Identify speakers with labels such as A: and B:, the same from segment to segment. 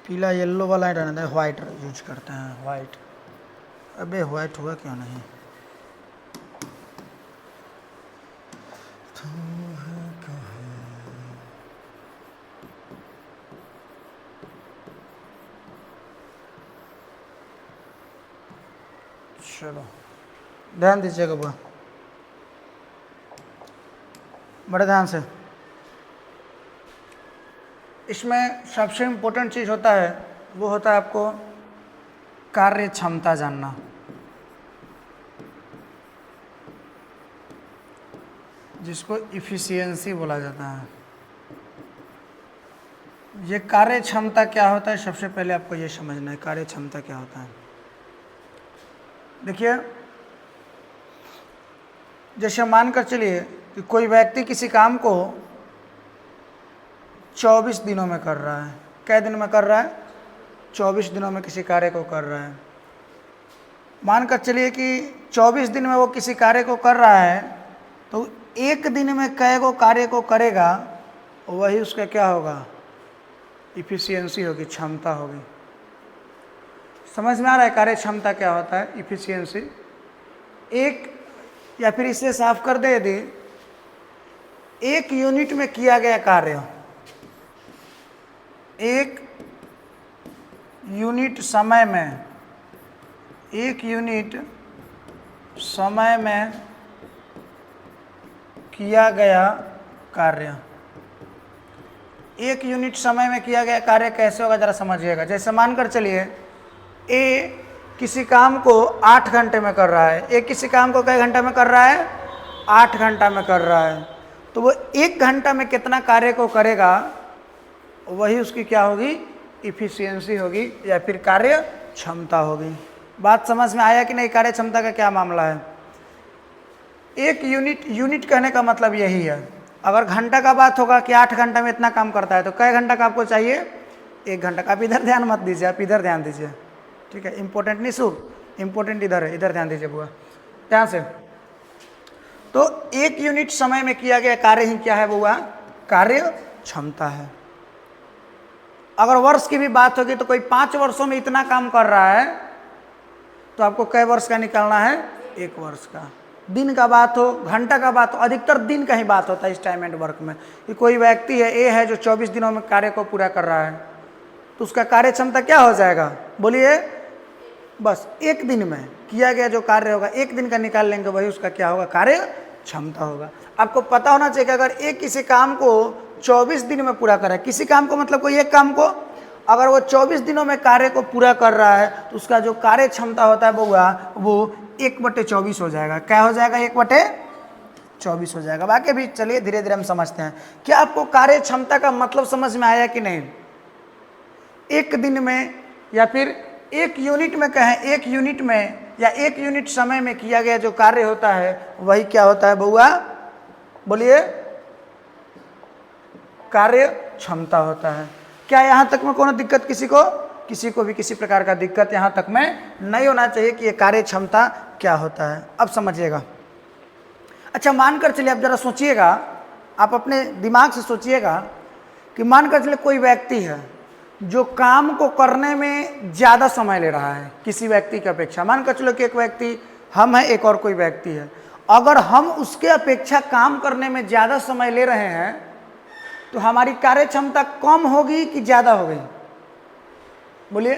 A: पीला येलो वाला ही रहने दें, वाइट यूज करते हैं, वाइट। अबे वाइट हुआ क्यों नहीं? चलो ध्यान दीजिएगा बुआ, बड़े ध्यान से। इसमें सबसे इम्पोर्टेंट चीज़ होता है वो होता है आपको कार्य क्षमता जानना। जिसको इफिशियंसी बोला जाता है। ये कार्य क्षमता क्या होता है, सबसे पहले आपको ये समझना है कार्य क्षमता क्या होता है। देखिए, जैसे मानकर चलिए कि कोई व्यक्ति किसी काम को 24 दिनों में कर रहा है। कै दिन में कर रहा है? 24 दिनों में किसी कार्य को कर रहा है। मानकर चलिए कि 24 दिन में वो किसी कार्य को कर रहा है, तो एक दिन में कै गो कार्य को करेगा, वही उसका क्या होगा? इफिशियंसी होगी, क्षमता होगी। समझ में आ रहा है कार्य क्षमता क्या होता है? इफिशियंसी। एक, या फिर इसे साफ कर दे यदि एक यूनिट में किया गया कार्य, एक यूनिट समय में, एक यूनिट समय में किया गया कार्य, एक यूनिट समय में किया गया कार्य कैसे होगा जरा समझिएगा। जैसे मानकर चलिए ए किसी काम को 8 घंटे में कर रहा है। ए किसी काम को कई घंटे में कर रहा है? 8 घंटा में कर रहा है। तो वो 1 घंटा में कितना कार्य को करेगा, वही उसकी क्या होगी? इफिशियंसी होगी, या फिर कार्य क्षमता होगी। बात समझ में आया कि नहीं? कार्य क्षमता का क्या मामला है? एक यूनिट कहने का मतलब यही है। अगर घंटा का बात होगा कि 8 घंटा में इतना काम करता है, तो कई घंटा का आपको चाहिए? 1 घंटा का। आप इधर ध्यान मत दीजिए, आप इधर ध्यान दीजिए, ठीक है? इंपॉर्टेंट नहीं सु, इंपॉर्टेंट इधर है, इधर ध्यान दीजिए बुआ, ध्यान से। तो एक यूनिट समय में किया गया कार्य ही क्या है बुआ? कार्य क्षमता है। अगर वर्ष की भी बात होगी तो कोई 5 वर्षों में इतना काम कर रहा है, तो आपको कई वर्ष का निकालना है? 1 वर्ष का। दिन का बात हो, घंटा का बात हो, अधिकतर दिन का ही बात होता है इस टाइम एंड वर्क में। कि कोई व्यक्ति है, ए है, जो 24 दिनों में कार्य को पूरा कर रहा है, तो उसका कार्य क्षमता क्या हो जाएगा? बोलिए। बस 1 दिन में किया गया जो कार्य होगा, 1 दिन का निकाल लेंगे, वही उसका क्या होगा? कार्य क्षमता होगा। आपको पता होना चाहिए कि अगर एक किसी काम को 24 दिन में पूरा करे, किसी काम को मतलब कोई एक काम को अगर वो 24 दिनों में कार्य को पूरा कर रहा है, तो उसका जो कार्य क्षमता होता है वो 1/24 हो जाएगा। क्या हो जाएगा? 1/24 हो जाएगा। बाकी भी चलिए धीरे धीरे हम समझते हैं। क्या आपको कार्य क्षमता का मतलब समझ में आया कि नहीं? एक दिन में, या फिर एक यूनिट में कहें, एक यूनिट में या एक यूनिट समय में किया गया जो कार्य होता है, वही क्या होता है बउआ? बोलिए। कार्य क्षमता होता है। क्या यहाँ तक में कोनो दिक्कत किसी को? किसी को भी किसी प्रकार का दिक्कत यहाँ तक में नहीं होना चाहिए कि ये कार्य क्षमता क्या होता है। अब समझिएगा। अच्छा, मानकर चलिए, आप जरा सोचिएगा, आप अपने दिमाग से सोचिएगा कि मानकर चलिए कोई व्यक्ति है जो काम को करने में ज़्यादा समय ले रहा है किसी व्यक्ति की अपेक्षा। मानकर चलो कि एक व्यक्ति हम हैं, एक और कोई व्यक्ति है। अगर हम उसके अपेक्षा काम करने में ज़्यादा समय ले रहे हैं, तो हमारी कार्य क्षमता कम होगी कि ज़्यादा होगी? बोलिए।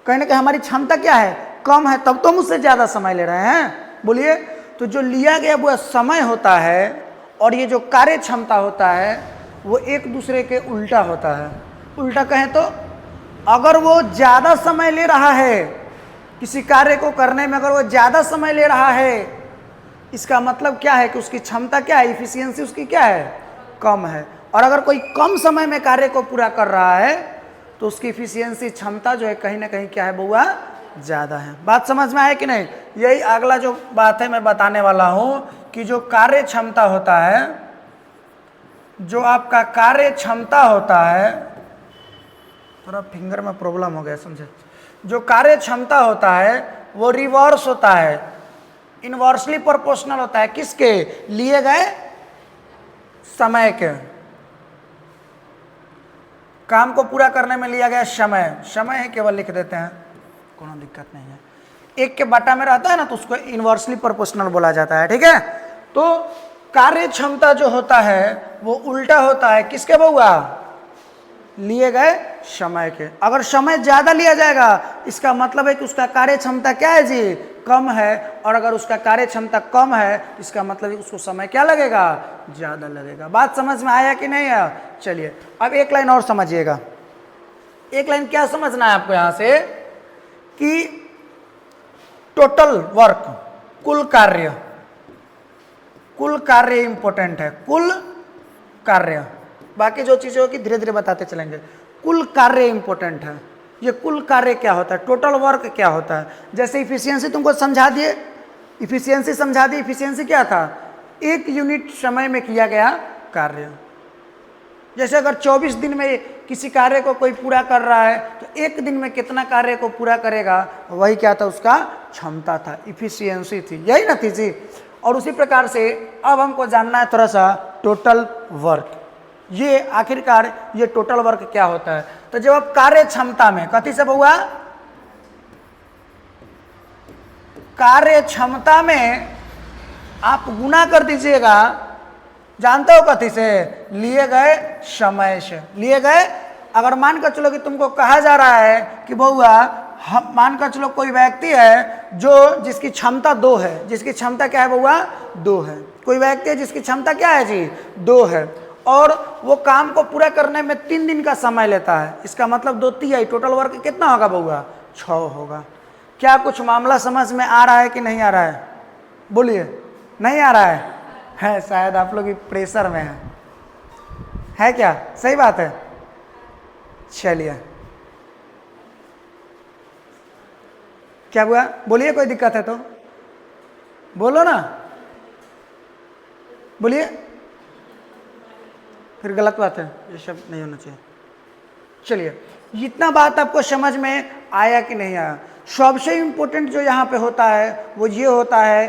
A: कहीं ना कहीं हमारी क्षमता क्या है? कम है, तब तो हम उससे ज़्यादा समय ले रहे हैं। बोलिए। तो जो लिया गया वो समय होता है और ये जो कार्य क्षमता होता है वो एक दूसरे के उल्टा होता है। उल्टा कहें तो अगर वो ज़्यादा समय ले रहा है किसी कार्य को करने में, अगर वो ज़्यादा समय ले रहा है, इसका मतलब क्या है कि उसकी क्षमता क्या है? इफिशियंसी उसकी क्या है? कम है। और अगर कोई कम समय में कार्य को पूरा कर रहा है, तो उसकी इफिशियंसी, क्षमता जो है कहीं ना कहीं क्या है बउआ? ज़्यादा है। बात समझ में आए कि नहीं? यही अगला जो बात है मैं बताने वाला हूँ कि जो कार्य क्षमता होता है, जो आपका कार्य क्षमता होता है, थोड़ा फिंगर में प्रॉब्लम हो गया समझे, जो कार्य क्षमता होता है वो रिवर्स होता है, इनवर्सली प्रोपोर्शनल होता है। किसके? लिए गए समय के। काम को पूरा करने में लिया गया समय, समय है केवल लिख देते हैं, कोई दिक्कत नहीं है। एक के बटा में रहता है ना तो उसको इन्वर्सली प्रोपोर्शनल बोला जाता है, ठीक है। तो कार्य क्षमता जो होता है वो उल्टा होता है किसके बउआ, लिए गए समय के। अगर समय ज्यादा लिया जाएगा इसका मतलब है कि उसका कार्य क्षमता क्या है जी, कम है, और अगर उसका कार्य क्षमता कम है इसका मतलब उसको समय क्या लगेगा, ज्यादा लगेगा। बात समझ में आया कि नहीं आया? चलिए अब एक लाइन और समझिएगा। एक लाइन क्या समझना है आपको यहां से कि टोटल वर्क, कुल कार्य, कुल कार्य इंपॉर्टेंट है, कुल कार्य, बाकी जो चीजें होगी धीरे धीरे बताते चलेंगे। कुल कार्य इंपॉर्टेंट है। ये कुल कार्य क्या होता है, टोटल वर्क क्या होता है। जैसे इफिशियंसी तुमको समझा दिए, इफिशियंसी समझा दी। इफिशियंसी क्या था, एक यूनिट समय में किया गया कार्य। जैसे अगर 24 दिन में किसी कार्य को कोई पूरा कर रहा है तो एक दिन में कितना कार्य को पूरा करेगा, वही क्या था, उसका क्षमता था, इफिशियंसी थी, यही ना थी जी। और उसी प्रकार से अब हमको जानना है थोड़ा सा टोटल वर्क। ये आखिरकार ये टोटल वर्क क्या होता है। तो जब आप कार्य क्षमता में कथी से हुआ, कार्य क्षमता में आप गुना कर दीजिएगा, जानते हो कथी से, लिए गए समय से, लिए गए। अगर मान कर चलो कि तुमको कहा जा रहा है कि बउआ हम मान कर चलो कोई व्यक्ति है जो जिसकी क्षमता 2 है, जिसकी क्षमता क्या है बउआ, 2 है। कोई व्यक्ति है जिसकी क्षमता क्या है जी, 2 है, और वो काम को पूरा करने में 3 दिन का समय लेता है। इसका मतलब 2 3 टोटल वर्क कितना होगा बउआ, 6 होगा। क्या कुछ मामला समझ में आ रहा है कि नहीं आ रहा है, बोलिए। नहीं आ रहा है शायद आप लोग प्रेशर में है क्या, सही बात है। चलिए क्या हुआ, बोलिए, कोई दिक्कत है तो बोलो ना, बोलिए। फिर गलत बात है, ये सब नहीं होना चाहिए। चलिए इतना बात आपको समझ में आया कि नहीं आया। सबसे इंपॉर्टेंट जो यहाँ पे होता है वो ये होता है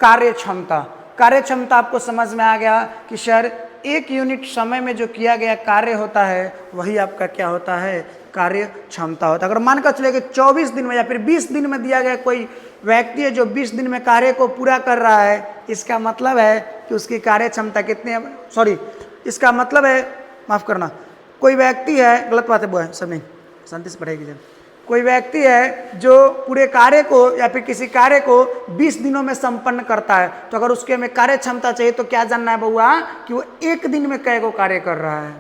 A: कार्य क्षमता। कार्य क्षमता आपको समझ में आ गया कि सर एक यूनिट समय में जो किया गया कार्य होता है वही आपका क्या होता है, कार्य क्षमता होता है। अगर मान कर चले कि 24 दिन में या फिर 20 दिन में दिया गया कोई व्यक्ति है जो 20 दिन में कार्य को पूरा कर रहा है, इसका मतलब है कि उसकी कार्य क्षमता कितनी है, सॉरी इसका मतलब है, माफ करना, कोई व्यक्ति है, गलत बात है वो है, सब नहीं, शांति से पढ़ेगी जब। कोई व्यक्ति है जो पूरे कार्य को या फिर किसी कार्य को 20 दिनों में संपन्न करता है, तो अगर उसके में कार्य क्षमता चाहिए तो क्या जानना है बउआ कि वो एक दिन में कै को कार्य कर रहा है।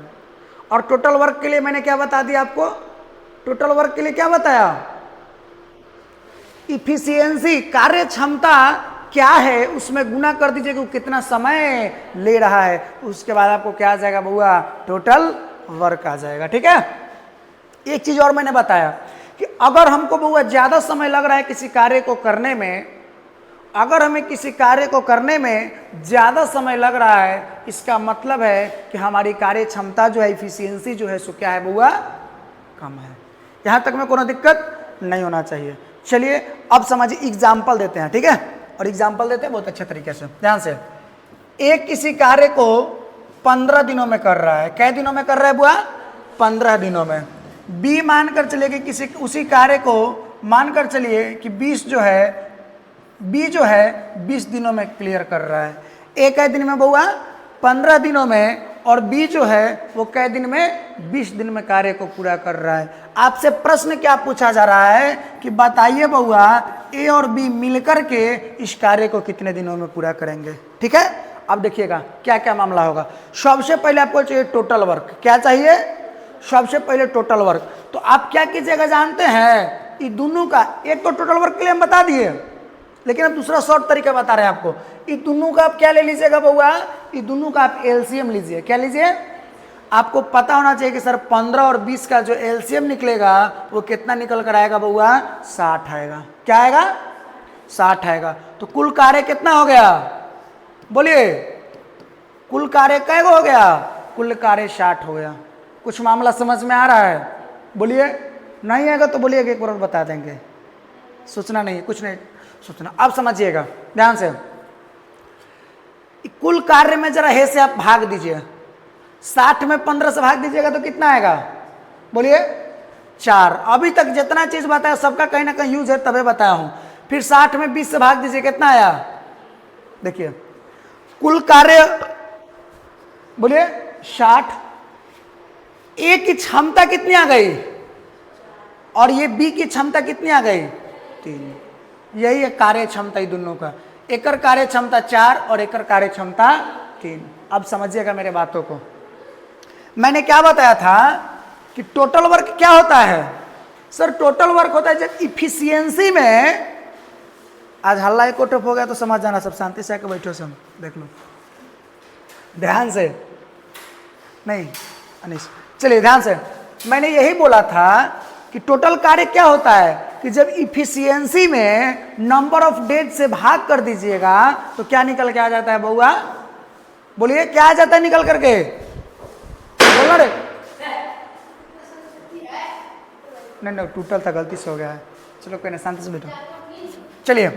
A: और टोटल वर्क के लिए मैंने क्या बता दिया आपको, टोटल वर्क के लिए क्या बताया, इफिशियंसी, कार्य क्षमता क्या है उसमें गुना कर दीजिए कि वो कितना समय ले रहा है, उसके बाद आपको क्या आ जाएगा बउआ, टोटल वर्क आ जाएगा। ठीक है। एक चीज और मैंने बताया कि अगर हमको बउआ ज्यादा समय लग रहा है किसी कार्य को करने में, अगर हमें किसी कार्य को करने में ज्यादा समय लग रहा है, इसका मतलब है कि हमारी कार्य क्षमता जो है, इफिशियंसी जो है सो क्या है बउआ, कम है। यहां तक में कोई दिक्कत नहीं होना चाहिए। चलिए अब समझिए, एग्जाम्पल देते हैं, ठीक है, और एग्जाम्पल देते हैं बहुत अच्छे तरीके से, ध्यान से। एक किसी कार्य को 15 दिनों में कर रहा है, कै दिनों में कर रहा है बुआ, 15 दिनों में। बी मानकर चलिए कि किसी उसी कार्य को मानकर चलिए कि 20 जो है, बी जो है 20 दिनों में क्लियर कर रहा है। ए कै दिन में बउआ, 15 दिनों में, और बी जो है वो कै दिन में, 20 दिन में कार्य को पूरा कर रहा है। आपसे प्रश्न क्या पूछा जा रहा है कि बताइए बउआ ए और बी मिलकर के इस कार्य को कितने दिनों में पूरा करेंगे। ठीक है। अब देखिएगा क्या क्या मामला होगा। सबसे पहले आपको चाहिए टोटल वर्क, क्या चाहिए, सबसे पहले टोटल वर्क। तो आप क्या कीजिएगा जानते हैं, ये दोनों का, एक तो टोटल वर्क के लिए हम बता दिए, लेकिन अब दूसरा शॉर्ट तरीका बता रहे हैं आपको। ये दोनों का आप क्या ले लीजिएगा बउआ, ये दोनों का आप एलसीएम लीजिए। क्या लीजिए, आपको पता होना चाहिए कि सर 15 और 20 का जो एलसीएम निकलेगा वो कितना निकल कर आएगा बउआ, 60 आएगा। क्या आएगा, 60 आएगा। तो कुल कार्य कितना हो गया, बोलिए, कुल कार्य कै हो गया, कुल कार्य 60 हो गया। कुछ मामला समझ में आ रहा है, बोलिए। नहीं आएगा तो बोलिएगा, एक बार बता देंगे, सोचना नहीं, कुछ नहीं सोचना। अब समझिएगा ध्यान से, कुल कार्य में जरा हे से आप भाग दीजिए, 60 में 15 से भाग दीजिएगा तो कितना आएगा, बोलिए 4। अभी तक जितना चीज बताया सबका कहीं ना कहीं यूज है, तभी बताया हूं। फिर 60 में 20 से भाग दीजिए, कितना आया? देखिए कुल कार्य, बोलिए 60। ए की क्षमता कितनी आ गई और ये बी की क्षमता कितनी आ गई? 3। यही है कार्य क्षमता ही दोनों का। एकर कार्य क्षमता 4 और एकर कार्य क्षमता 3। अब समझिएगा मेरे बातों को। मैंने क्या बताया था कि टोटल वर्क क्या होता है? सर टोटल वर्क होता है जब इफिशियंसी में, आज हल्ला एक टप हो गया तो समझ जाना, सब शांति से आके बैठो, सब देख लो ध्यान से। नहीं अनिश, चलिए ध्यान से। मैंने यही बोला था कि टोटल कार्य क्या होता है कि जब इफिशियंसी में नंबर ऑफ डेज से भाग कर दीजिएगा तो क्या निकल के आ जाता है बउआ? बोलिए क्या आ जाता है निकल करके? बोलना रे। नहीं टोटल था, गलती से हो गया है। चलो कोई नहीं, शांति से बैठो। चलिए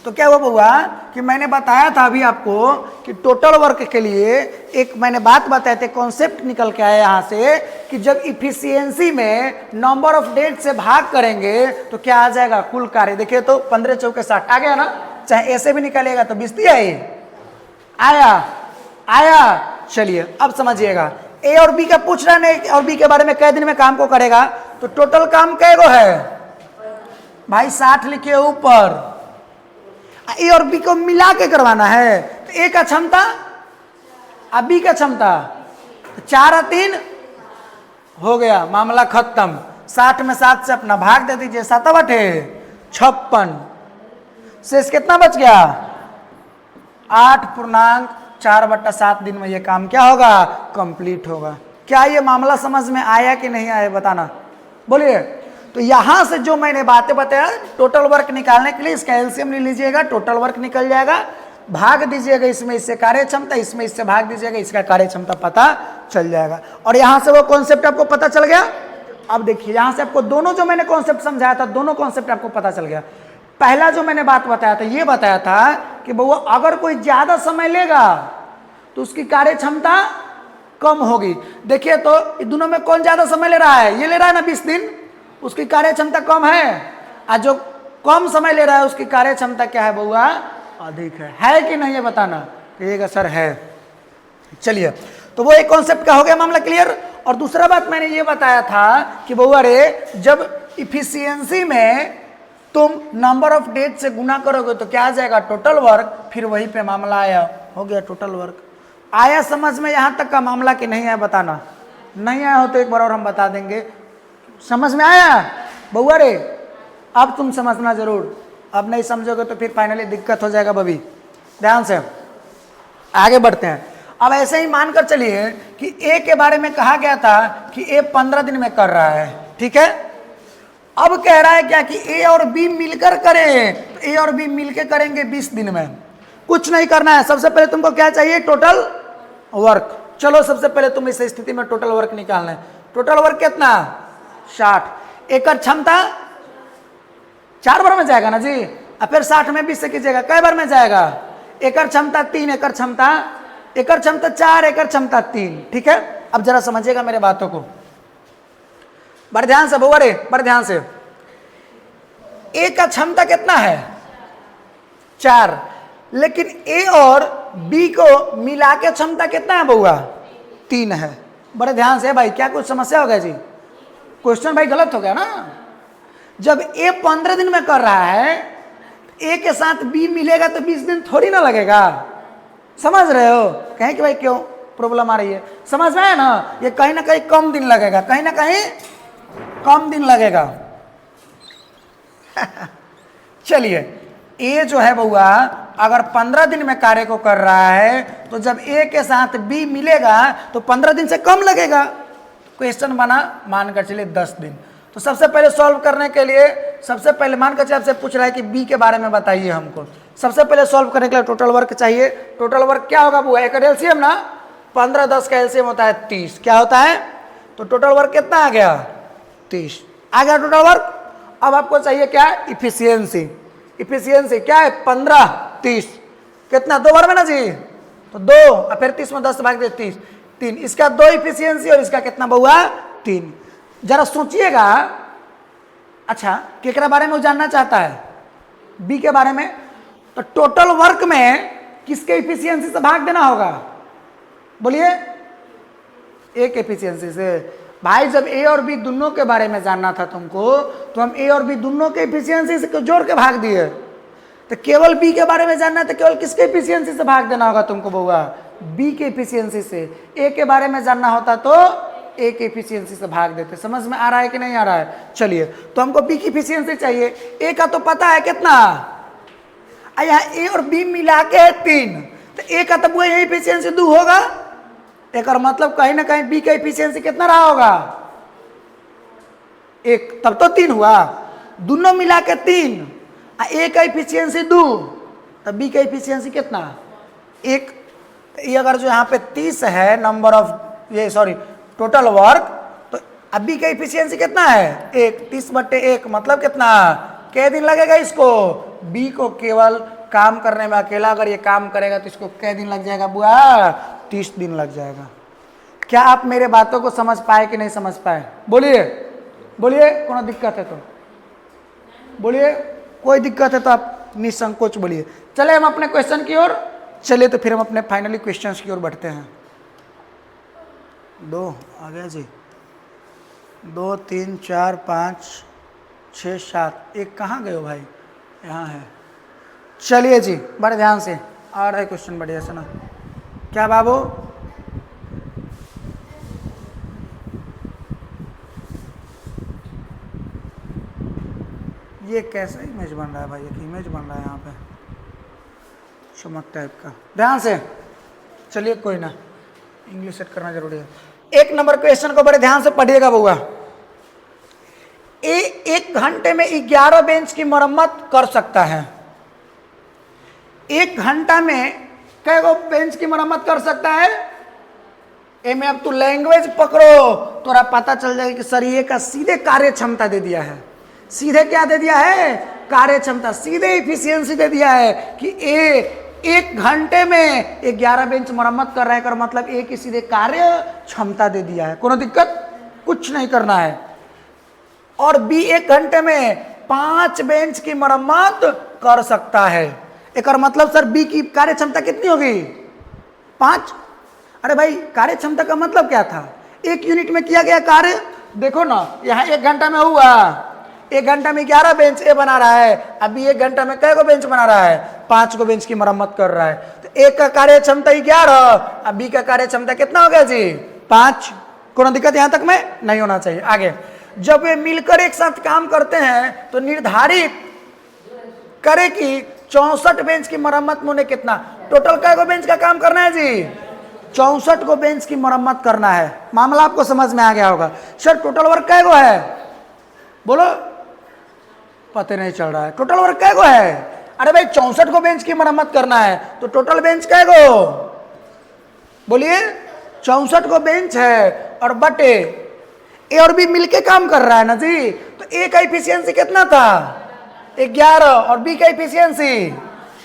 A: तो क्या हुआ बउआ कि मैंने बताया था अभी आपको कि टोटल वर्क के लिए एक मैंने बात बताए थे, कॉन्सेप्ट निकल के आया यहां से कि जब इफिशियंसी में नंबर ऑफ डेज से भाग करेंगे तो क्या आ जाएगा? कुल कार्य। देखिए तो 15 चौके 60 आ गया ना, चाहे ऐसे भी निकालेगा तो 20 दिया ही आया। चलिए अब समझिएगा, ए और बी का पूछ रहा नहीं और बी के बारे में कै दिन में काम को करेगा, तो टोटल काम कै गो है भाई? 60 लिखिए ऊपर। ए और बी को मिला के करवाना है तो ए का क्षमता और बी का क्षमता 4 और 3 हो गया, मामला खत्म। 60 में 7 से अपना भाग दे दीजिए, 7 बटे 56 शेष कितना बच गया? 8.4/7 दिन में ये काम क्या होगा? कंप्लीट होगा। क्या ये मामला समझ में आया कि नहीं आया बताना, बोलिए। तो यहां से जो मैंने बातें बताया टोटल वर्क निकालने के लिए, इसका एलसीएम ले लीजिएगा, टोटल वर्क निकल जाएगा। भाग दीजिएगा इसमें इससे कार्य क्षमता, इसमें इससे भाग दीजिएगा, इसका कार्य क्षमता पता चल जाएगा। और यहां से वो कॉन्सेप्ट आपको पता चल गया। अब देखिए यहां से आपको दोनों जो मैंने कॉन्सेप्ट समझाया था, दोनों कॉन्सेप्ट आपको पता चल गया। पहला जो मैंने बात बताया था, ये बताया था कि बउआ अगर कोई ज्यादा समय लेगा तो उसकी कार्य क्षमता कम होगी। देखिए तो दोनों में कौन ज्यादा समय ले रहा है? ये ले रहा है ना 20 दिन, उसकी कार्य क्षमता कम है, और जो कम समय ले रहा है उसकी कार्य क्षमता क्या है बउआ? अधिक है कि नहीं है बताना? कहिएगा सर है। चलिए तो वो एक कॉन्सेप्ट का हो गया मामला क्लियर। और दूसरा बात मैंने ये बताया था कि बउआ रे जब इफिशियंसी में तुम नंबर ऑफ डेज से गुना करोगे तो क्या आ जाएगा? Total work. फिर वहीं पे मामला आया, हो गया टोटल वर्क। आया समझ में यहाँ तक का मामला कि नहीं आया बताना? नहीं आया हो तो एक बार और हम बता देंगे। समझ में आया बउआ रे? अब तुम समझना जरूर, अब नहीं समझोगे तो फिर फाइनली दिक्कत हो जाएगा बबी। ध्यान से आगे बढ़ते हैं। अब ऐसे ही मानकर चलिए कि ए के बारे में कहा गया था कि ए 15 दिन में कर रहा है, ठीक है। अब कह रहा है क्या कि ए और बी मिलकर करें, तो ए और बी मिलकर करेंगे 20 दिन में। कुछ नहीं करना है, सबसे पहले तुमको क्या चाहिए? Total work. चलो सबसे पहले तुम इस स्थिति में टोटल वर्क निकालना है। टोटल वर्क कितना? 60। एकर क्षमता 4 बार में जाएगा ना जी, और फिर 60 में 20 से कीजिएगा, कै बार में जाएगा? एकर क्षमता 3, एकर क्षमता 4, एकर क्षमता 3, ठीक है। अब जरा समझिएगा मेरे बातों को बड़े ध्यान से बउआ रे, बड़े ध्यान से। ए का क्षमता कितना है? 4, लेकिन ए और बी को मिला के क्षमता कितना है बउआ? 3 है। बड़े ध्यान से भाई, क्या कुछ समस्या हो गया जी? क्वेश्चन भाई गलत हो गया ना। जब ए 15 दिन में कर रहा है, ए के साथ बी मिलेगा तो 20 दिन थोड़ी ना लगेगा। समझ रहे हो? कहें कि भाई क्यों प्रॉब्लम आ रही है? समझ में आया ना? ये कहीं ना कहीं कम दिन लगेगा, कहीं ना कहीं कम दिन लगेगा। चलिए ए जो है बउआ अगर 15 दिन में कार्य को कर रहा है तो जब ए के साथ बी मिलेगा तो 15 दिन से कम लगेगा। क्वेश्चन बना मानकर चलिए 10 दिन। तो सबसे पहले सॉल्व करने के लिए सबसे पहले मानकर चलिए आपसे पूछ रहा है कि बी के बारे में बताइए हमको। सबसे पहले सॉल्व करने के लिए टोटल वर्क चाहिए। टोटल वर्क क्या होगा बउआ? एक एलसीएम ना, 15 10 का एलसीएम होता है 30। क्या होता है? तो टोटल वर्क कितना आ गया? 30 आ गया टोटल वर्क। अब आपको चाहिए क्या? इफिशियंसी। इफिशियंसी क्या है? 15 30 कितना? 2 बार में ना जी, तो 2 और फिर 30 में 10 भाग दे 30 3। इसका 2 इफिशियंसी और इसका कितना बउआ? 3। जरा सोचिएगा, अच्छा केकरा बारे में वो जानना चाहता है, बी के बारे में। तो टोटल वर्क में किसके एफिशिएंसी से भाग देना होगा, बोलिए, ए के एफिशिएंसी से। भाई जब ए और बी दोनों के बारे में जानना था तुमको, तो हम ए और बी दोनों के एफिशिएंसी से जोड़ के भाग दिए। तो केवल बी के बारे में जानना है तो केवल किसके एफिशिएंसी से भाग देना होगा तुमको बउआ, बी के एफिशिएंसी से। ए के बारे में जानना होता तो ए के एफिशिएंसी से भाग देते। समझ में आ रहा है कि नहीं आ रहा है? चलिए, तो हमको बी की एफिशिएंसी चाहिए। ए का तो पता है कितना, यहाँ ए और बी मिला के है 3, तो ए का तब वही एफिशिएंसी 2 होगा। एक और मतलब कहीं ना कहीं बी का एफिशिएंसी कितना रहा होगा, 1, तब तो 3 हुआ। दोनों मिला के 3, ए का एफिशिएंसी 2, तब बी का एफिशिएंसी कितना, 1। ये अगर जो यहाँ पे 30 है नंबर ऑफ ये सॉरी टोटल वर्क, तो अब बी का एफिशिएंसी कितना है, 1। 30/1 मतलब कितना, कै दिन लगेगा इसको, बी को केवल काम करने में अकेला अगर ये काम करेगा तो इसको कै दिन लग जाएगा बुआ, 30 दिन लग जाएगा। क्या आप मेरे बातों को समझ पाए कि नहीं समझ पाए, बोलिए बोलिए। कोनो दिक्कत है तो बोलिए, कोई दिक्कत है तो आप निसंकोच बोलिए। चले हम अपने क्वेश्चन की ओर, चलिए तो फिर हम अपने फाइनली क्वेश्चंस की ओर बढ़ते हैं। 2 आ गया जी, 2 3 4 5 6 7, एक कहाँ गए हो भाई, यहाँ है। चलिए जी, बड़े ध्यान से आ रहा है क्वेश्चन, बढ़िया सुना। क्या बाबू, ये कैसा इमेज बन रहा है भाई, एक इमेज बन रहा है यहाँ पे चमक टाइप का, ध्यान से। चलिए कोई ना, इंग्लिश सेट करना जरूरी है। 1 नंबर क्वेश्चन को बड़े ध्यान से पढ़िएगा बउआ। ए 1 घंटे में 11 बेंच की मरम्मत कर सकता है। 1 घंटा में कै गो बेंच की मरम्मत कर सकता है। ए में अब तू लैंग्वेज पकड़ो, तोरा पता चल जाएगा कि सर ये का सीधे कार्य क्षमता दे दिया है। सीधे क्या दे दिया है, कार्य क्षमता, सीधे इफिशियंसी दे दिया है कि ए 1 घंटे में 11 बेंच मरम्मत कर रहा है, कर मतलब ए की सीधे कार्य क्षमता दे दिया है। कोनो दिक्कत कुछ नहीं करना है। और बी 1 घंटे में 5 बेंच की मरम्मत कर सकता है। एक और मतलब सर बी की कार्य क्षमता कितनी होगी, 5। अरे भाई कार्य क्षमता का मतलब क्या था, 1 यूनिट में किया गया कार्य। देखो ना यहाँ 1 घंटा में हुआ, 1 घंटा में 11 बेंच ए बना रहा है। अभी 1 घंटा में कै गो बेंच बना रहा है, 5 गो बेंच की मरम्मत कर रहा है। तो एक का कार्य क्षमता 11, अब बी का कार्य क्षमता कितना हो गया जी, 5। कोनो दिक्कत यहाँ तक में नहीं होना चाहिए। आगे, जब वे मिलकर एक साथ काम करते हैं तो निर्धारित करे कि 64 बेंच की मरम्मत में उन्हें कितना, टोटल कै गो बेंच का काम करना है जी, 64 गो बेंच की मरम्मत करना है। मामला आपको समझ में आ गया होगा। सर टोटल वर्क कै गो है, बोलो, पता नहीं चल रहा है। टोटल वर्क कै गो है, अरे भाई 64 गो बेंच की मरम्मत करना है, तो टोटल बेंच कै गो, बोलिए, 64 गो बेंच है। और बटे ए और बी मिलके काम कर रहा है ना जी, तो ए का इफिशियंसी कितना था, 11, और बी का इफिशियंसी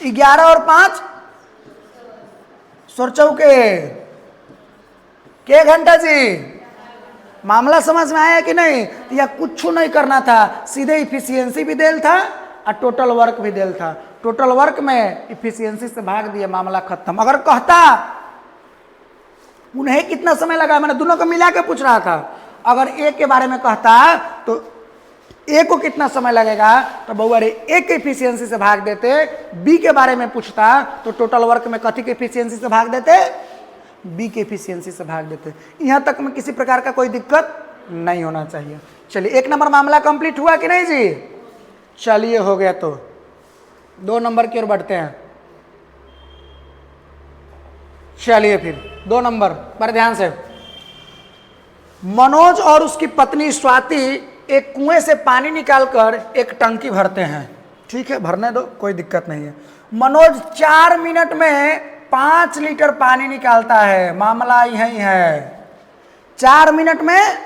A: 11 और 5 के घंटा जी। मामला समझ में आया कि नहीं? या कुछ नहीं करना था, सीधे इफिशियंसी भी देल था और टोटल वर्क भी देल था। टोटल वर्क में इफिशियंसी से भाग दिया, मामला खत्म। अगर कहता उन्हें कितना समय लगा, मैंने दोनों को मिला के पूछ रहा था। अगर ए के बारे में कहता तो ए को कितना समय लगेगा, तो बउआ रे ए के इफिशियंसी से भाग देते। बी के बारे में पूछता तो टोटल वर्क में कथी के इफिशियंसी से भाग देते, बी के इफिशियंसी से भाग देते। यहाँ तक में किसी प्रकार का कोई दिक्कत नहीं होना चाहिए। चलिए 1 नंबर मामला कंप्लीट हुआ कि नहीं जी? चलिए हो गया, तो 2 नंबर की ओर बढ़ते हैं। चलिए फिर 2 नंबर, बड़े ध्यान से। मनोज और उसकी पत्नी स्वाति एक कुएं से पानी निकालकर एक टंकी भरते हैं। ठीक है, भरने दो, कोई दिक्कत नहीं है। मनोज 4 मिनट में 5 लीटर पानी निकालता है। मामला यही है, 4 मिनट में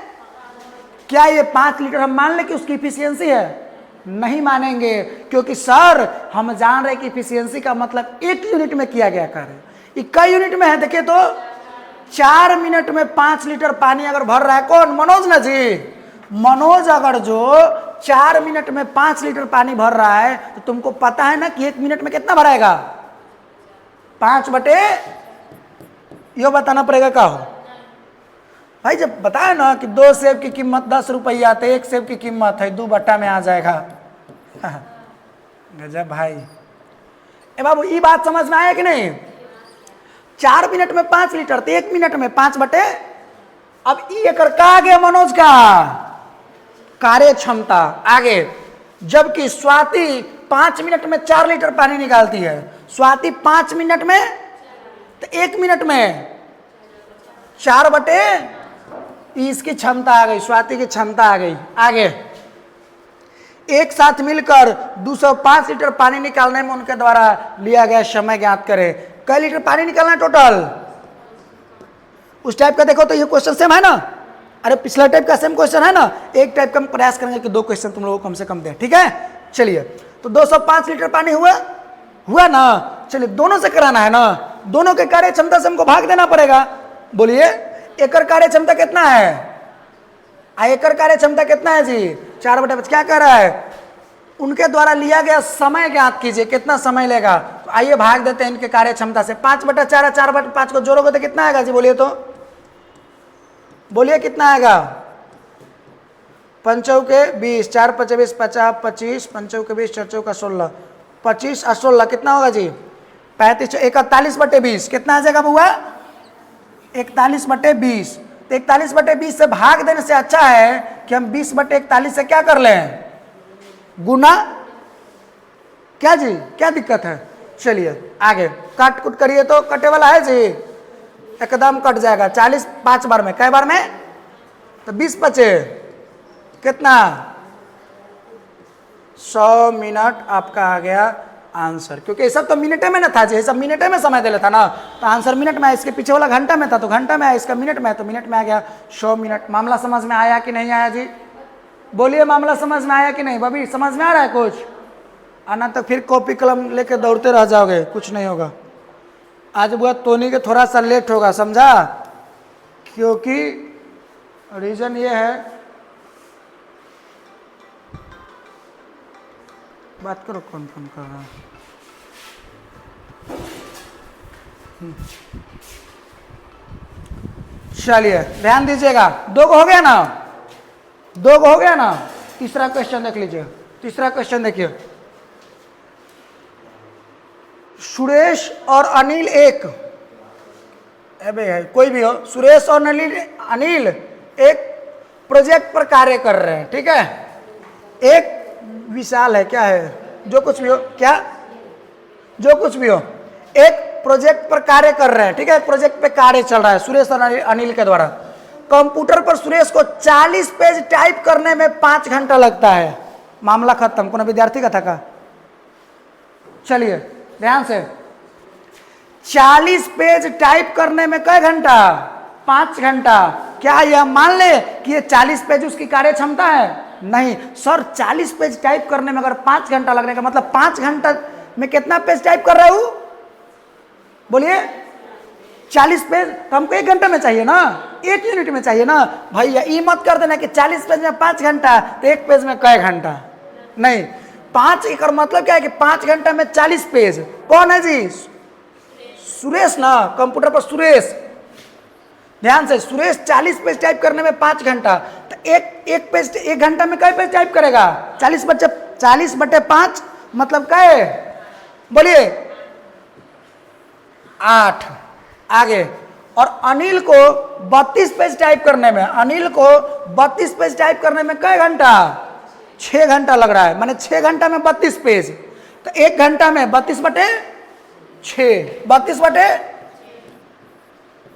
A: क्या ये 5 लीटर हम मान लें कि उसकी इफिशियंसी है? नहीं मानेंगे, क्योंकि सर हम जान रहे कि इफिशियंसी का मतलब 1 यूनिट में किया गया कार्य। ये कई यूनिट में है, देखिए तो 4 मिनट में 5 लीटर पानी अगर भर रहा है, कौन? मनोज ना जी। मनोज अगर जो 4 मिनट में 5 लीटर पानी भर रहा है, तो तुमको पता है ना कि 1 मिनट में कितना भराएगा? 5 बटे, यो बताना पड़ेगा का हो भाई। जब बताया ना कि 2 सेब की कीमत 10 रुपया, तो 1 सेब की कीमत है 2 बट्टा में आ जाएगा। गजब भाई। ए बाबू, ये बात समझ में आया कि नहीं? 4 मिनट में 5 लीटर, तो 1 मिनट में 5 बटे। अब ये का आ गया मनोज का कार्य क्षमता आगे। जबकि स्वाति 5 मिनट में 4 लीटर पानी निकालती है। स्वाति 5 मिनट में, तो 1 मिनट में 4 बटे, इसकी क्षमता आ गई, स्वाति की क्षमता आ गई। आगे, एक साथ मिलकर 205 लीटर पानी निकालने में उनके द्वारा लिया गया समय ज्ञात करें। कई लीटर पानी निकालना है टोटल? उस टाइप का देखो तो ये क्वेश्चन सेम है ना? अरे पिछला टाइप का सेम क्वेश्चन है ना? एक टाइप का हम प्रयास करेंगे कि 2 क्वेश्चन तुम लोगों को कम से कम दें, ठीक है? चलिए, तो 205 लीटर पानी हुआ ना? चलिए, दोनों से कराना है ना, दोनों के कार्य क्षमता से हमको भाग देना पड़ेगा। बोलिए, एकड़ कार्य क्षमता कितना है? एकड़ कार्य क्षमता कितना है जी? 4/5। क्या कह रहा है? उनके द्वारा लिया गया समय ज्ञात कीजिए, कितना समय लेगा। तो आइए भाग देते हैं इनके कार्य क्षमता से। 5/4, 4/5 को जोड़ोगे तो कितना आएगा जी? बोलिए तो, बोलिए कितना आएगा? 5 के 20, 4 × 5 = 50, 25, 5 के 20, 4 × 16, 25 और 16 कितना होगा जी? 35। 41/20 कितना आ जाएगा बुआ? 41/20। तो 41/20 से भाग देने से अच्छा है कि हम 20/41 से क्या कर लें? गुना। क्या जी, क्या दिक्कत है? चलिए आगे, काट कुट करिए तो कटे वाला है जी, एकदम कट जाएगा। 40 5 बार में, कै बार में? तो 20 बचे कितना? 100 मिनट आपका आ गया आंसर। क्योंकि ये सब तो मिनटे में ना था जी, ये सब मिनटे में समय दे लेता ना, तो आंसर मिनट में है। इसके पीछे वाला घंटा में था तो घंटा में है, इसका मिनट में है तो मिनट में आ गया 100 मिनट। मामला समझ में आया कि नहीं आया जी? बोलिए, मामला समझ में आया कि नहीं? बबी समझ में आ रहा है कुछ? आना तो फिर कॉपी कलम लेके दौड़ते रह जाओगे, कुछ नहीं होगा। आज बुआ टोनी के थोड़ा सा लेट होगा, समझा? क्योंकि रीजन ये है, बात करो कौन फोन कर रहा है। चलिए ध्यान दीजिएगा, 2 को हो गया ना? 2 को हो गया ना? तीसरा क्वेश्चन देख लीजिए। तीसरा क्वेश्चन देखिए, सुरेश और अनिल कोई भी हो, सुरेश और अनिल एक प्रोजेक्ट पर कार्य कर रहे हैं, ठीक है? एक विशाल है, क्या है, जो कुछ भी हो, क्या जो कुछ भी हो, एक प्रोजेक्ट पर कार्य कर रहे हैं, ठीक है? प्रोजेक्ट पे कार्य चल रहा है सुरेश और अनिल के द्वारा। कंप्यूटर पर सुरेश को 40 पेज टाइप करने में 5 घंटा लगता है। मामला खत्म। कोनो विद्यार्थी का था का? चलिए ध्यान से, 40 पेज टाइप करने में कै घंटा? 5 घंटा। क्या यह मान ले कि ये 40 पेज उसकी कार्य क्षमता है? नहीं सर, 40 पेज टाइप करने में अगर 5 घंटा लगने का मतलब 5 घंटा में कितना पेज टाइप कर रहा हूं? बोलिए, 40 पेज तो हमको 1 घंटे में चाहिए ना, 1 यूनिट में चाहिए ना भैया। ये मत कर देना कि 40 पेज में 5 घंटा तो 1 पेज में कै घंटा। नहीं, 5 का मतलब क्या है कि 5 घंटा में 40 पेज। कौन है जी? सुरेश ना, कंप्यूटर पर सुरेश। ध्यान से, सुरेश 40 पेज टाइप करने में 5 घंटा, तो एक पेज 1 घंटा में कै पेज टाइप करेगा? 40/5 मतलब कै? बोलिए 8। आगे, और अनिल को 32 पेज टाइप करने में, अनिल को 32 पेज टाइप करने में कै घंटा? 6 घंटा लग रहा है। माने 6 घंटा में 32 पेज, तो 1 घंटा में 32/6, 32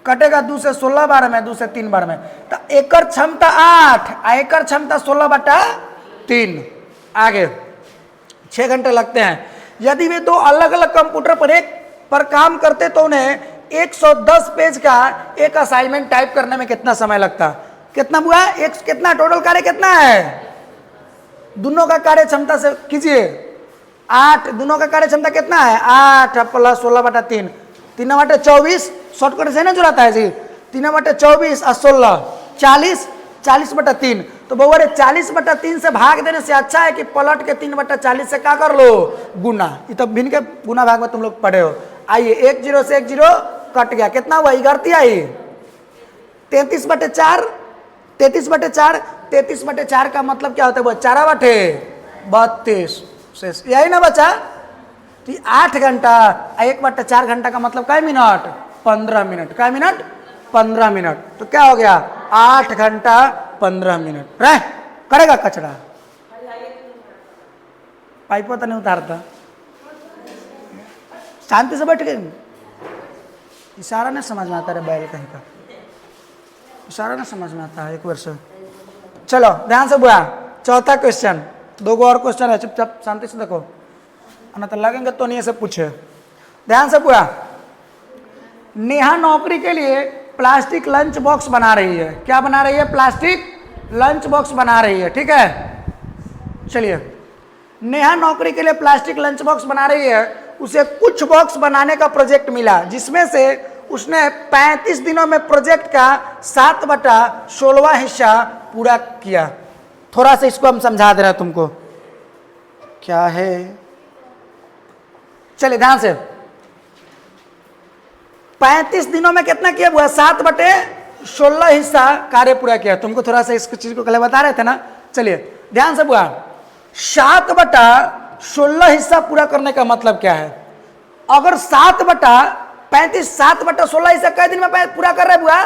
A: कटेगा 2 से 16 बार में, 2 से 3 बार में, तो एकड़ क्षमता 8, एकड़ क्षमता 16/3। आगे 6 घंटे लगते हैं। यदि वे 2 अलग अलग कंप्यूटर पर एक पर काम करते तो उन्हें 110 पेज का एक असाइनमेंट टाइप करने में कितना समय लगता? कितना हुआ? कितना टोटल कार्य कितना है? दोनों का कार्य क्षमता से कीजिए 8। दोनों का कार्य क्षमता कितना है? 8 + 16/3, 3 × 24 शॉर्टकट से ना जुड़ाता है जी। 3/24 और 16 40, 40/3। तो बउआ रे 40/3 से भाग देने से अच्छा है कि पलट के 3/40 से क्या कर लो, गुना। ये तो भिन्न के गुना भाग में तुम लोग पढ़े हो। आइए 1 0 से 1 0 कट गया, कितना हुआ, 11 आई। 33/4, 33/4, 33/4 का मतलब क्या होता है वो, 4/32 शेष, यही ना बचा। तो 8 घंटा, 1/4 घंटा का मतलब क्या मिनट, 15 मिनट। क्या मिनट, 15 मिनट। तो क्या हो गया, 8 घंटा 15 मिनट। रह करेगा कचरा, पाइप तो नहीं उतारता। शांति से बैठ गए, इशारा नहीं समझ में आता रे बैल कहीं का, इशारा नहीं समझ में आता है। एक वर्ष चलो ध्यान से बुआ, चौथा क्वेश्चन, 2 और क्वेश्चन है, चुपचाप शांति से देखो, ना तो लगेंगे तो नहीं से पूछे। ध्यान से बुआ, नेहा नौकरी के लिए प्लास्टिक लंच बॉक्स बना रही है। क्या बना रही है, प्लास्टिक लंच बॉक्स बना रही है, ठीक है। चलिए, नेहा नौकरी के लिए प्लास्टिक लंच बॉक्स बना रही है। उसे कुछ बॉक्स बनाने का प्रोजेक्ट मिला, जिसमें से उसने 35 दिनों में प्रोजेक्ट का 7/16 हिस्सा पूरा किया। थोड़ा सा इसको हम समझा दे रहे हैं तुमको, क्या है। चलिए ध्यान से, 35 दिनों में कितना किया हुआ, 7/16 हिस्सा कार्य पूरा किया। तुमको थोड़ा सा इस चीज को पहले बता रहे थे ना। चलिए ध्यान से बुआ, 7/16 हिस्सा पूरा करने का मतलब क्या है। अगर 7/35, 7/16 हिस्सा कई दिन में पूरा कर रहे बुआ,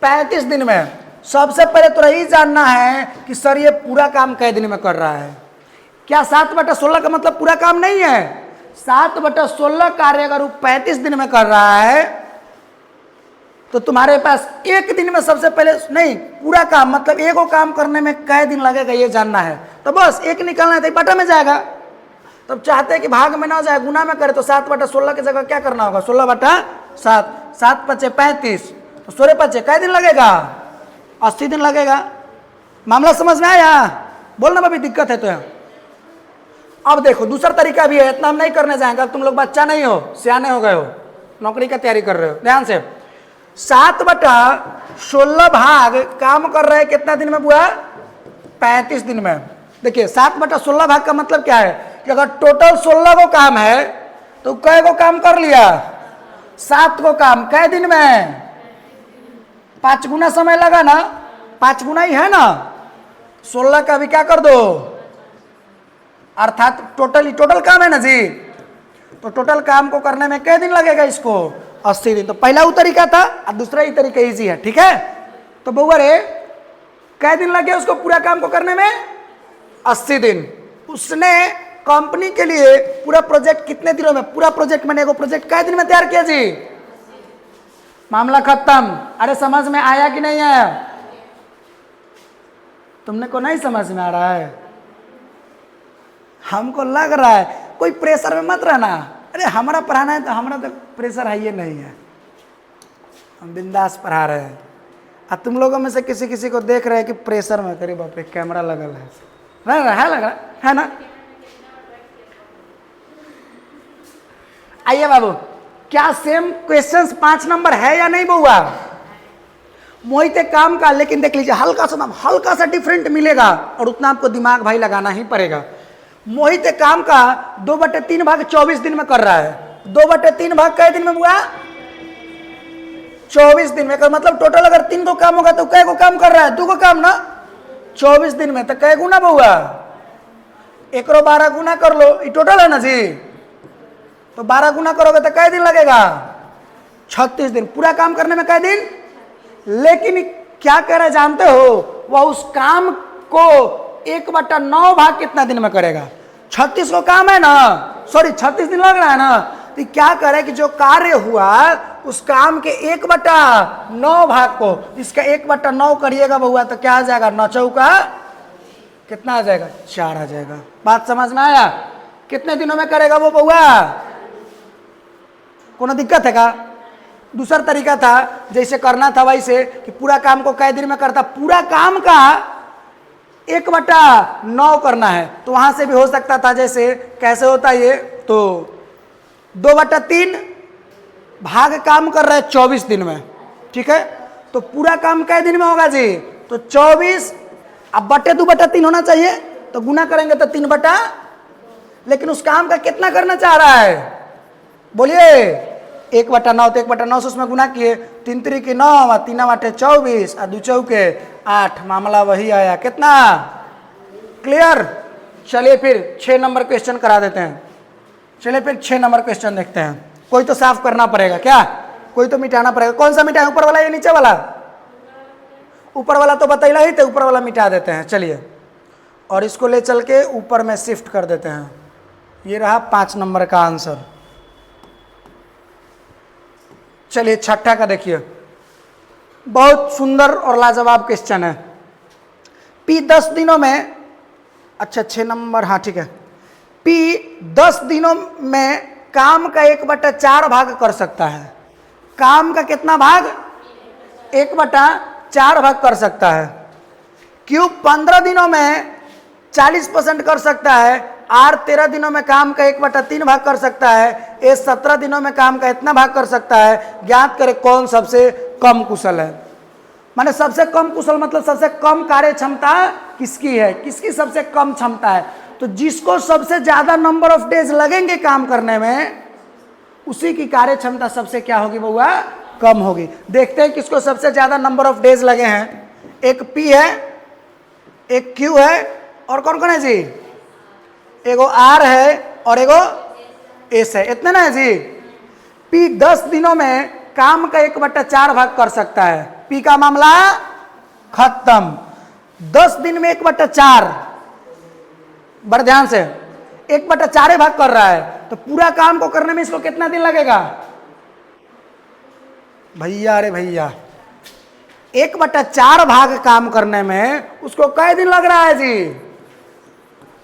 A: 35 दिन में। सबसे पहले तो यही जानना है कि सर ये पूरा काम कई दिन में कर रहा है। क्या 7/16 का मतलब पूरा काम नहीं है। 7/16 कार्य अगर वो 35 दिन में कर रहा है तो तुम्हारे पास एक दिन में सबसे पहले नहीं, पूरा काम मतलब एक काम करने में कै दिन लगेगा ये जानना है। तो बस एक निकालना है तो बटा में जाएगा। तब चाहते हैं कि भाग में ना जाए, गुना में करे, तो 7/16 की जगह क्या करना होगा, 16/7, 7×5 = 35, तो 16×5 कै दिन लगेगा, 80 दिन लगेगा। मामला समझ में आया, बोलना भाभी दिक्कत है तो यहाँ। अब देखो दूसरा तरीका भी है, इतना हम नहीं करने जाएंगे, तुम लोग बच्चा नहीं हो, सियाने हो गए हो, नौकरी का तैयारी कर रहे हो। ध्यान से, 7/16 भाग काम कर रहे हैं कितना दिन में बुआ, 35 दिन में। देखिए 7/16 भाग का मतलब क्या है कि अगर टोटल 16 को काम है तो कै को काम कर लिया, 7 को काम कै दिन में, 5 गुना समय लगा ना, 5 गुना ही है ना, 16 का भी क्या कर दो, अर्थात टोटल काम है ना जी। तो टोटल काम को करने में कै दिन लगेगा इसको, 80 दिन। तो पहला वो तरीका था और दूसरा ही तरीका इजी है, ठीक है। तो बउआ रे कै दिन लगे उसको पूरा काम को करने में, 80 दिन। उसने कंपनी के लिए पूरा प्रोजेक्ट कितने दिनों में, पूरा प्रोजेक्ट मैंने एगो प्रोजेक्ट कै दिन में तैयार किया जी, मामला खत्म। अरे समझ में आया कि नहीं आया, तुमने को नहीं समझ में आ रहा है, हमको लग रहा है कोई प्रेशर में मत रहना। अरे हमारा पढ़ाना है तो हमारा तो प्रेशर है ये नहीं है, हम बिंदास पढ़ा रहे हैं। अब तुम लोगों में से किसी को देख रहे हैं कि प्रेशर में, तेरे बाप रे कैमरा लगल है, लग रहा है ना। आइए बाबू, क्या सेम क्वेश्चंस 5 नंबर है या नहीं बउआ, मोहित काम का, लेकिन देख लीजिए हल्का सा डिफरेंट मिलेगा और उतना आपको दिमाग भाई लगाना ही पड़ेगा। मोहित काम का 2/3 भाग 24 दिन में कर रहा है। 2/3 भाग कै दिन में हुआ, 24 दिन में। मतलब टोटल अगर 3 को काम होगा तो कै को काम कर रहा है, 2 को काम ना, 24 दिन में। तो कै गुना हुआ, 1 रो 12 गुना कर लो, ये टोटल है ना जी। तो 12 गुना करोगे तो कै दिन लगेगा, 36 दिन। पूरा काम करने में कै दिन। लेकिन क्या कह रहे जानते हो, वह उस काम को 1/9 भाग कितना दिन में करेगा, 36 को काम है ना, सॉरी 36 दिन लग रहा है ना। तो क्या करे कि जो कार्य हुआ उस काम के 1/9 भाग को, इसका 1/9 करिएगा बहुआ तो क्या आ जाएगा, 9 चौका कितना आ जाएगा, 4 आ जाएगा। बात समझ में आया, कितने दिनों में करेगा वो बहुआ, कोनो दिक्कत है का। दूसरा तरीका था जैसे करना था वैसे कि पूरा काम को कै दिन में करता, पूरा काम का 1/9 करना है। तो वहां से भी हो सकता था, जैसे कैसे होता ये, तो 2/3 भाग काम कर रहे हैं 24 दिन में, ठीक है, तो पूरा काम कै दिन में होगा जी? तो 24, अब बटे 2/3 होना चाहिए, तो गुना करेंगे तो 3/, लेकिन उस काम का कितना करना चाह रहा है? बोलिए 1/9, तो 1/9 से उसमें गुना किए, 3 3 की 9, 3 8 24, 2 चौके 8, मामला वही आया। कितना? क्लियर? चलिए फिर 6 नंबर क्वेश्चन करा देते हैं। चलिए फिर 6 नंबर क्वेश्चन देखते हैं। कोई तो साफ करना पड़ेगा क्या? कोई तो मिटाना पड़ेगा। कौन सा मिटाए, ऊपर वाला या नीचे वाला? ऊपर वाला तो बतैला ही थे, ऊपर वाला मिटा देते हैं। चलिए, और इसको ले चल के ऊपर में शिफ्ट कर देते हैं। ये रहा 5 नंबर का आंसर। चलिए छठा का देखिए, बहुत सुंदर और लाजवाब क्वेश्चन है। पी 10 दिनों में, अच्छा 6 नंबर, हाँ ठीक है। पी 10 दिनों में काम का 1/4 भाग कर सकता है। काम का कितना भाग? 1/4 भाग कर सकता है। क्यू 15 दिनों में 40% कर सकता है। आर 13 दिनों में काम का 1/3 भाग कर सकता है। ए 17 दिनों में काम का इतना भाग कर सकता है। ज्ञात करें कौन सबसे कम कुशल है। माने सबसे कम कुशल मतलब सबसे कम कार्य क्षमता किसकी है, किसकी सबसे कम क्षमता है। तो जिसको सबसे ज्यादा नंबर ऑफ डेज लगेंगे काम करने में, उसी की कार्य क्षमता सबसे क्या होगी बउआ? कम होगी। देखते हैं किसको सबसे ज्यादा नंबर ऑफ डेज लगे हैं। एक पी है, एक क्यू है, और कौन कौन है जी? एगो आर है और एगो एस है। इतने ना है जी। पी 10 दिनों में काम का 1/4 भाग कर सकता है। पी का मामला खत्म। 10 दिन में 1/4, बड़े ध्यान से 1/4 भाग कर रहा है, तो पूरा काम को करने में इसको कितना दिन लगेगा भैया? अरे भैया 1/4 भाग काम करने में उसको कै दिन लग रहा है जी?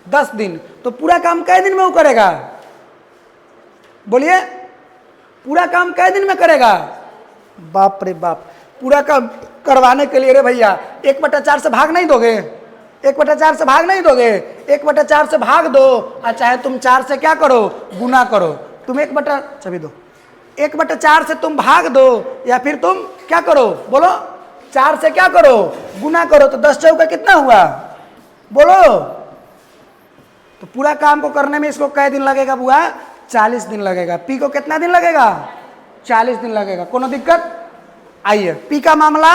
A: 10 दिन। तो पूरा काम कै दिन में वो करेगा? बोलिए, पूरा काम कै दिन में करेगा? बाप रे बाप, पूरा काम करवाने के लिए रे भैया 1/4 से भाग नहीं दोगे? 1/4 से भाग नहीं दोगे? 1/4 से भाग दो, और चाहे तुम 4 से क्या करो? गुना करो। तुम 1/4 से तुम भाग दो, या फिर तुम क्या करो? बोलो, 4 से क्या करो? गुना करो। तो 10 चौका कितना हुआ? बोलो। तो पूरा काम को करने में इसको कै दिन लगेगा बुआ? 40 दिन लगेगा। पी को कितना दिन लगेगा? 40 दिन लगेगा। कोनो दिक्कत? आइए पी का मामला,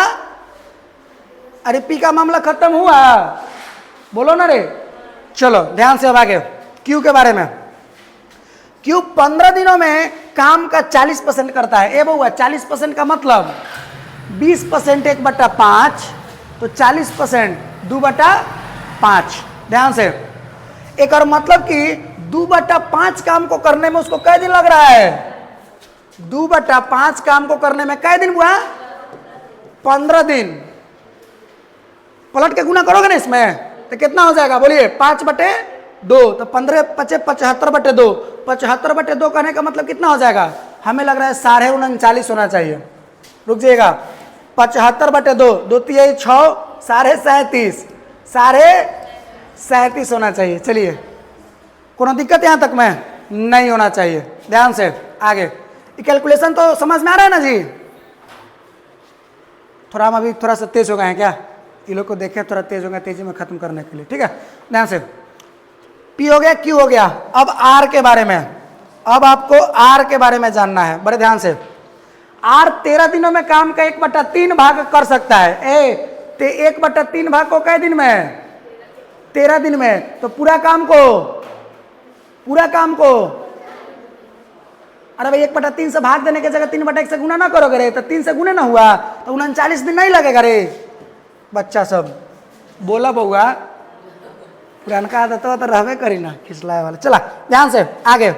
A: अरे पी का मामला खत्म हुआ, बोलो ना रे। चलो ध्यान से अब आगे क्यू के बारे में। क्यू 15 दिनों में काम का 40% करता है। ए बउआ 40% का मतलब 20% 1/5, तो 40% 2/5। ध्यान से, एक और मतलब कि 2/5 काम को करने में उसको कै दिन लग रहा है? 2/5 काम को करने में कै दिन हुआ? 15 दिन। पलट के गुना करोगे ना इसमें तो कितना हो जाएगा? बोलिए 5/2, तो 15 × 5 = 75/2। 75/2 करने का मतलब कितना हो जाएगा? हमें लग रहा है 39.5 होना चाहिए। रुक जाइएगा, 75/2, 2 × 6 37.5, 37.5 होना चाहिए। चलिए, कोनो दिक्कत यहाँ तक में नहीं होना चाहिए। ध्यान से आगे, कैलकुलेशन तो समझ में आ रहा है ना जी? थोड़ा हम अभी थोड़ा सा तेज हो गए हैं क्या? ये लोग को देखें थोड़ा तेज हो गया, तेजी में खत्म करने के लिए। ठीक है, ध्यान से। पी हो गया, क्यू हो गया। अब आर के बारे में, अब आपको आर के बारे में जानना है, बड़े ध्यान से। आर 13 दिनों में काम का 1/3 भाग कर सकता है। ए ते 1/3 भाग को कै दिन में? 13 दिन में। तो पूरा काम को अरे भाई 1/3 से भाग देने की जगह 3/1 से गुना ना करोगे रे, तो 3 से गुना ना हुआ तो 39 दिन नहीं लगेगा रे। बच्चा सब बोला बउआ, पुरानका आदत तो रहबे करी ना खिसलाए वाला। चला ध्यान से आगे,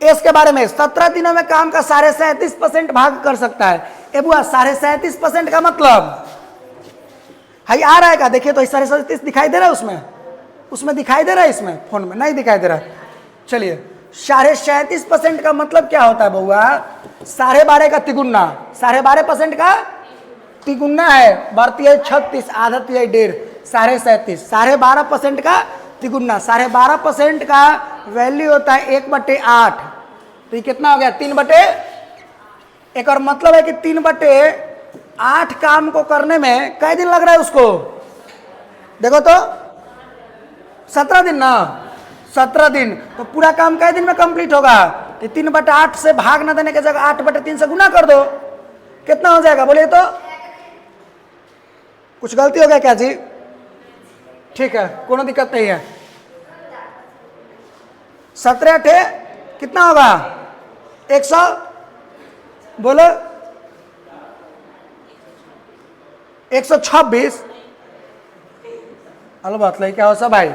A: इसके बारे में 17 दिनों में काम का 37.5% भाग कर सकता है। ए बुआ 37.5% का मतलब हाई आ रहा है का? देखिए तो 37.5 दिखाई दे रहा है उसमें दिखाई दे रहा है, इसमें फोन में नहीं दिखाई दे रहा है। चलिए 37.5% का मतलब क्या होता है बउआ? 12.5 का तिगुना, 12.5% का तिगुना है। बढ़ती है 36, आधा तिहाई 1.5, 37.5, 12.5% का तिगुना। 12.5% का वैल्यू होता है 1/8, तो ये कितना हो गया? एक और मतलब है कि 3/8 काम को करने में कई दिन लग रहा है उसको, देखो तो 17 दिन ना, 17 दिन, तो पूरा काम कई दिन में कंप्लीट होगा? 3/8 से भाग न देने की जगह 8/3 से गुना कर दो, कितना हो जाएगा बोलिए तो? कुछ गलती हो गया क्या जी? ठीक है, कोई दिक्कत नहीं है। 17 8 कितना होगा? 100, बोलो 126। अलबत ले क्या हो सब भाई,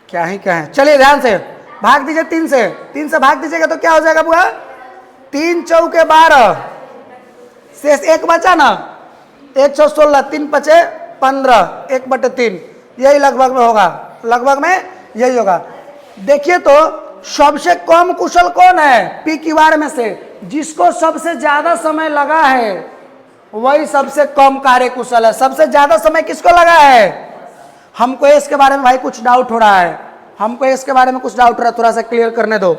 A: क्या ही क्या है। चलिए ध्यान से भाग दीजिए 3 से, 3 से भाग दीजिएगा तो क्या हो जाएगा बुआ? 3 चौके 12, शेष 1 बचा ना, 116, 3 5 15, 1/3, यही लगभग में होगा, लगभग में यही होगा। देखिए तो सबसे कम कुशल कौन है पी क्यू आर में से? जिसको सबसे ज्यादा समय लगा है वही सबसे कम कार्य कुशल है। सबसे ज्यादा समय किसको लगा है? हमको इसके बारे में भाई कुछ डाउट हो रहा है, हमको इसके बारे में कुछ डाउट हो रहा है, थोड़ा सा क्लियर करने दो।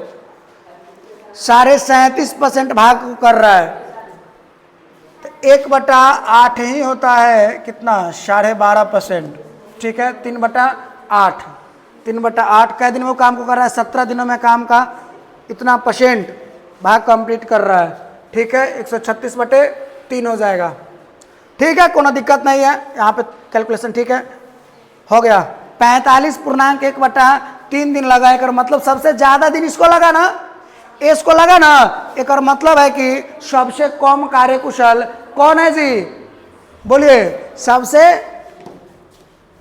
A: 37.5% भाग कर रहा है, तो 1/8 ही होता है कितना? 12.5%। ठीक है, 3/8, 3/8 कै दिन में वो काम को कर रहा है? 17 दिनों में काम का इतना % भाग कंप्लीट कर रहा है। ठीक है, 136/3 हो जाएगा। ठीक है, कोई दिक्कत नहीं है, यहाँ पे कैलकुलेशन ठीक है, हो गया। 45.1/3 दिन लगा है, मतलब सबसे ज्यादा दिन इसको लगा ना, इसको लगा ना। एक और मतलब है कि सबसे कम कार्य कुशल कौन है जी? बोलिए सबसे,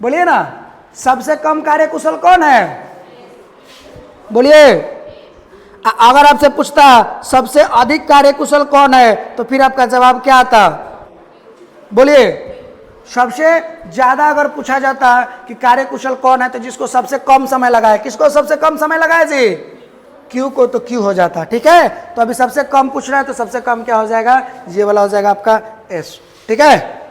A: बोलिए ना, सबसे कम कार्य कुशल कौन है? बोलिए। अगर आपसे पूछता सबसे अधिक कार्य कुशल कौन है, तो फिर आपका जवाब क्या आता? बोलिए। सबसे ज्यादा अगर पूछा जाता कि कार्य कुशल कौन है, तो जिसको सबसे कम समय लगा है, किसको सबसे कम समय लगा है जी? क्यू को, तो क्यू हो जाता। ठीक है, तो अभी सबसे कम पूछ रहा है, तो सबसे कम क्या हो जाएगा? ये वाला हो जाएगा आपका एस। ठीक है,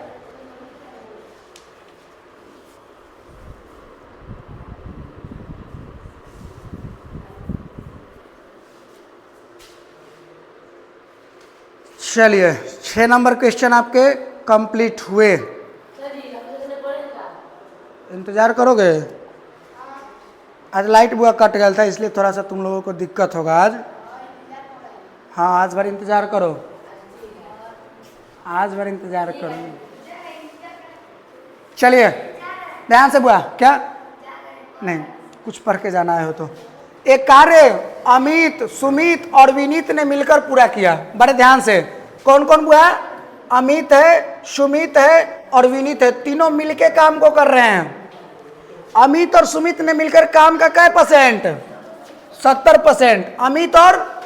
A: चलिए 6 नंबर क्वेश्चन आपके कंप्लीट हुए। इंतजार करोगे? आज लाइट बुआ कट गया था, इसलिए थोड़ा सा तुम लोगों को दिक्कत होगा आज। हाँ, आज भर इंतजार करो, आज भर इंतजार करो। चलिए ध्यान से बुआ, क्या नहीं कुछ पढ़ के जाना है हो तो। एक कार्य अमित, सुमित और विनीत ने मिलकर पूरा किया। बड़े ध्यान से, कौन कौन बुआ? अमित है, सुमित है और विनीत है, तीनों मिलके काम को कर रहे हैं। अमित और सुमित ने मिलकर काम का क्या %? 70%। अमित और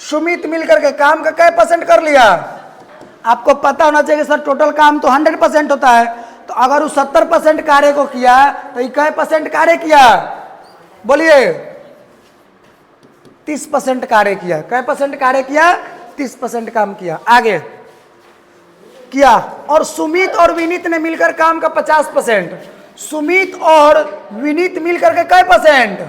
A: सुमित मिलकर के काम का क्या % कर लिया? आपको पता होना चाहिए सर, टोटल काम तो 100% होता है, तो अगर वो 70% कार्य को किया तो ये क्या % कार्य किया? बोलिए 30% कार्य किया। क्या % कार्य किया? 30% काम किया। आगे किया। और सुमित और विनीत ने मिलकर काम का 50%। सुमित और विनीत मिलकर के क्या %?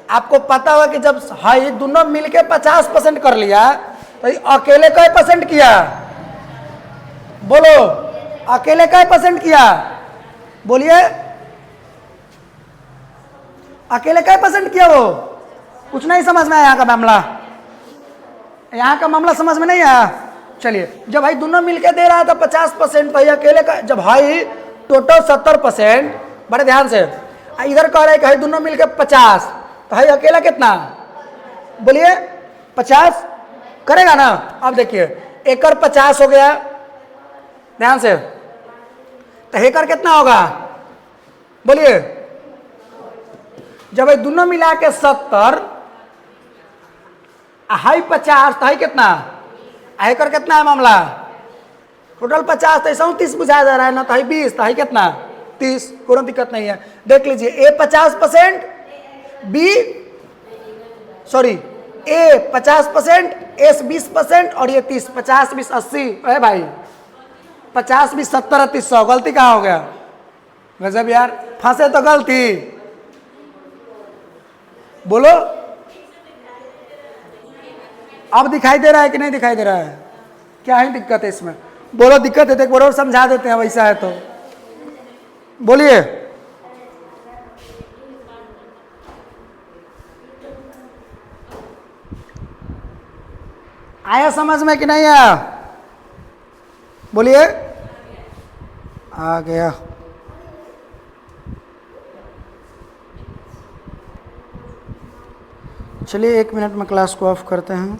A: आपको पता होगा कि जब हाई दोनों मिलकर 50% कर लिया, तो अकेले क्या % किया? बोलो, अकेले क्या % किया? बोलिए, अकेले क्या % किया? वो कुछ नहीं समझ में आया यहाँ का मामला, यहाँ का मामला समझ में नहीं आया। चलिए, जब भाई दोनों मिलके दे रहा था 50%, भाई अकेले का, जब भाई टोटल 70%, बड़े ध्यान से, इधर कह रहे हैं कि भाई दोनों मिलके 50, तो भाई अकेला कितना? बोलिए 50 करेगा ना। अब देखिए, एकड़ 50 हो गया, ध्यान से, तो एकड़ कितना होगा? बोलिए, जब भाई दोनों मिला के 70, हाई 50, तो हाई कितना? एकड़ कितना है मामला? टोटल 50, तो ऐसा 30 बुझाया जा रहा है ना, तो हाई 20, तो हाई कितना? 30। कोई दिक्कत नहीं है। देख लीजिए, ए 50%, बी सॉरी ए 50%, एस 20% और ये 30। 50 20 80 है भाई, 50 20 70 30 100। गलती कहाँ हो गया? गजब यार, फंसे तो गलती। बोलो अब दिखाई दे रहा है कि नहीं दिखाई दे रहा है? क्या है दिक्कत है इसमें? बोलो दिक्कत है तो एक बार और समझा देते हैं वैसा है तो बोलिए। आया समझ में कि नहीं आया? बोलिए। आ गया। चलिए 1 मिनट में क्लास को ऑफ करते हैं।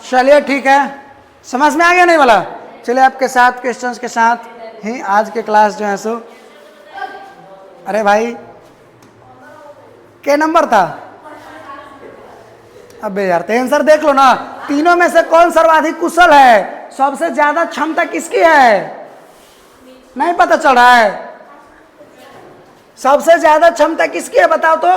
A: चलिए ठीक है, समझ में आ गया नहीं वाला? चलिए आपके साथ क्वेश्चंस के साथ ही आज के क्लास जो है सो, अरे भाई क्या नंबर था? अबे यार तो आंसर देख लो ना, तीनों में से कौन सर्वाधिक कुशल है? सबसे ज्यादा क्षमता किसकी है? नहीं पता चल रहा है? सबसे ज्यादा क्षमता किसकी है बताओ तो?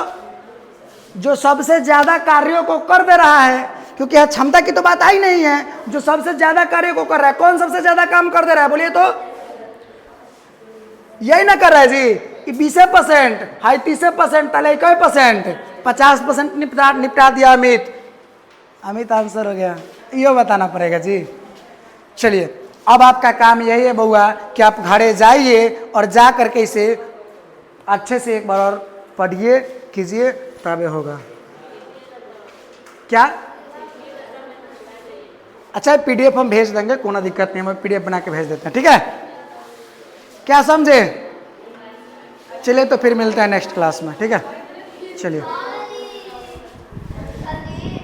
A: जो सबसे ज्यादा कार्यों को कर दे रहा है, क्योंकि यह क्षमता की तो बात आई नहीं है। जो सबसे ज्यादा कार्य को कर रहा है, कौन सबसे ज्यादा काम कर दे रहा है बोलिए तो? यही ना कर रहा है जी, 20% हाई 30% तले 1% 50% निपटा दिया अमित आंसर हो गया। ये बताना पड़ेगा जी। चलिए अब आपका काम यही है बउआ कि आप घरे जाइए और जा करके इसे अच्छे से एक बार और पढ़िए कीजिए, तब होगा। क्या? अच्छा PDF हम भेज देंगे, कोई दिक्कत नहीं, हम PDF बना के भेज देते हैं, ठीक है? क्या समझे? चलिए तो फिर मिलते हैं नेक्स्ट क्लास में, ठीक है? चलिए।